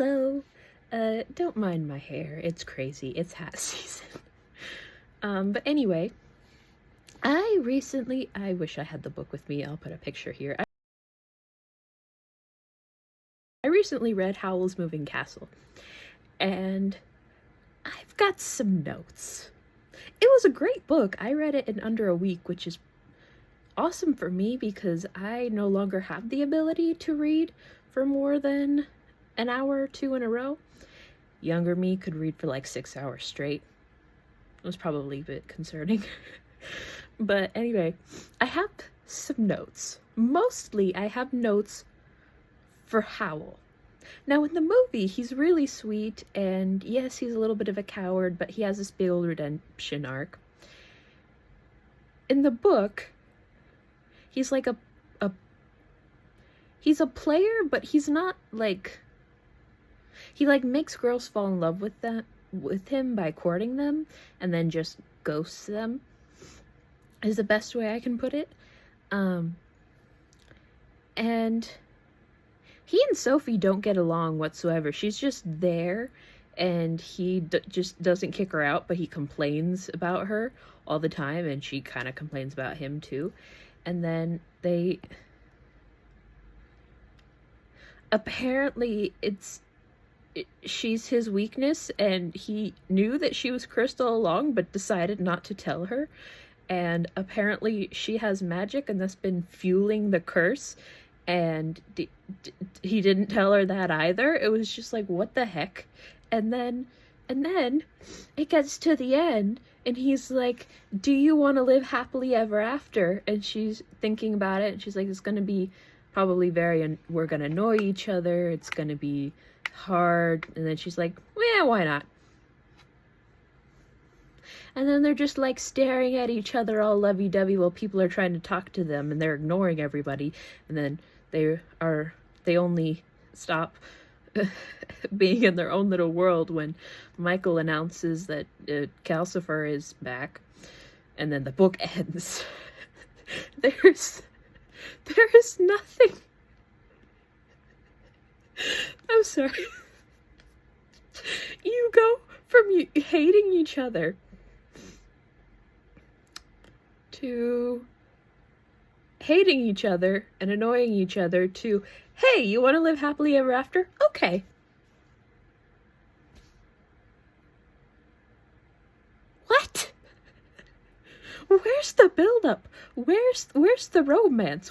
Hello. Don't mind my hair. It's crazy. It's hat season. But anyway, I wish I had the book with me. I'll put a picture here. I recently read Howl's Moving Castle, and I've got some notes. It was a great book. I read it in under a week, which is awesome for me because I no longer have the ability to read for more than an hour or two in a row. Younger me could read for like 6 hours straight. It was probably a bit concerning. But anyway, I have some notes. Mostly I have notes for Howl. Now in the movie, he's really sweet, and yes, he's a little bit of a coward, but he has this big old redemption arc. In the book, he's like he's a player, but he's not like, he like makes girls fall in love with him by courting them, and then just ghosts them, is the best way I can put it. And he and Sophie don't get along whatsoever. She's just there, and he just doesn't kick her out, but he complains about her all the time, and she kind of complains about him too. And then apparently she's his weakness, and he knew that she was cursed all along, but decided not to tell her. And apparently she has magic, and that's been fueling the curse. And he didn't tell her that either. It was just like, what the heck? And then it gets to the end, and he's like, do you want to live happily ever after? And she's thinking about it, and she's like, it's going to be probably we're going to annoy each other. It's going to be hard. And then she's like, yeah, why not? And then they're just like staring at each other all lovey-dovey while people are trying to talk to them, and they're ignoring everybody. And then they only stop being in their own little world when Michael announces that Calcifer is back. And then the book ends. There is nothing. I'm sorry. You go from hating each other to hating each other and annoying each other to, hey, you want to live happily ever after? Okay. What? Where's the buildup? Where's the romance?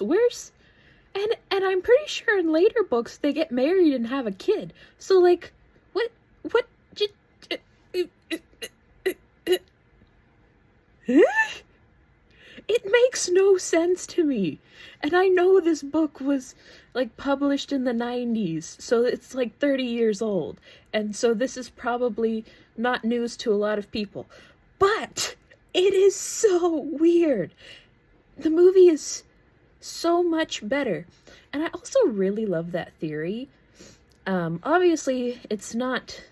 And I'm pretty sure in later books they get married and have a kid. So like, what it makes no sense to me. And I know this book was like published in the 90s, so it's like 30 years old. And so this is probably not news to a lot of people. But it is so weird. The movie is so much better. And I also really love that theory. Obviously, it's not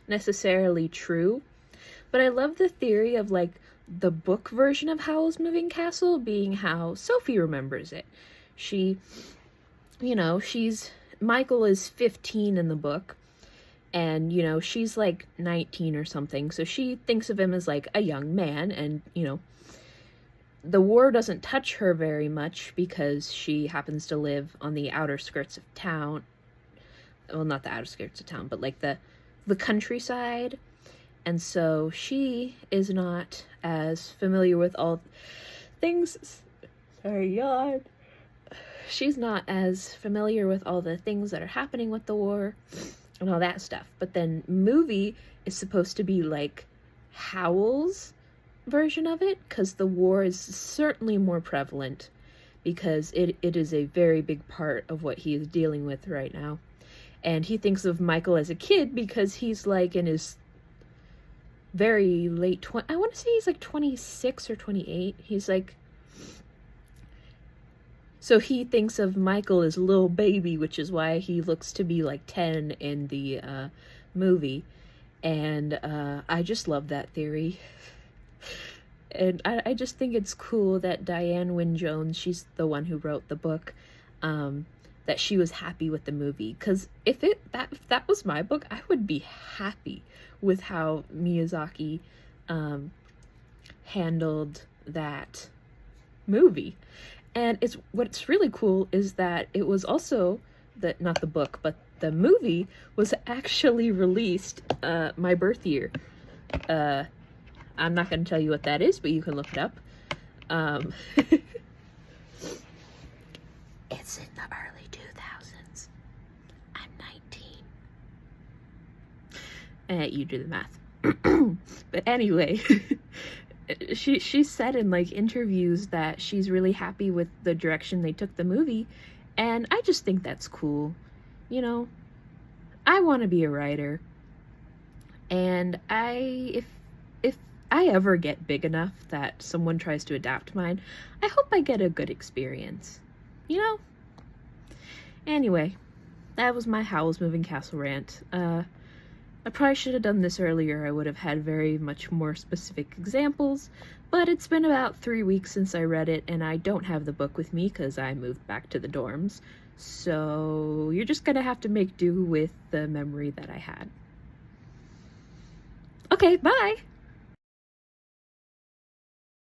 necessarily true, but I love the theory of like the book version of Howl's Moving Castle being how Sophie remembers it. Michael is 15 in the book, and, she's like 19 or something, so she thinks of him as like a young man, and, the war doesn't touch her very much because she happens to live on the outer skirts of town. Well, not the outer skirts of town, but like the countryside. And so she is not as familiar with all things. Sorry, yawn. She's not as familiar with all the things that are happening with the war and all that stuff. But then movie is supposed to be like Howl's version of it, because the war is certainly more prevalent, because it is a very big part of what he is dealing with right now. And he thinks of Michael as a kid because he's like in his very late I want to say he's like 26 or 28. He's like, so he thinks of Michael as little baby, which is why he looks to be like 10 in the movie. And I just love that theory. And I just think it's cool that Diane Wynne Jones, she's the one who wrote the book, that she was happy with the movie. Because if that was my book, I would be happy with how Miyazaki handled that movie. And what's really cool is that it was also not the book, but the movie was actually released my birth year. I'm not going to tell you what that is, but you can look it up. It's in the early 2000s. I'm 19. You do the math. But anyway, she said in like interviews that she's really happy with the direction they took the movie, and I just think that's cool. You know, I want to be a writer, and if I ever get big enough that someone tries to adapt mine, I hope I get a good experience. You know? Anyway, that was my Howl's Moving Castle rant. I probably should have done this earlier. I would have had very much more specific examples, but it's been about 3 weeks since I read it, and I don't have the book with me because I moved back to the dorms. So you're just gonna have to make do with the memory that I had. Okay, bye!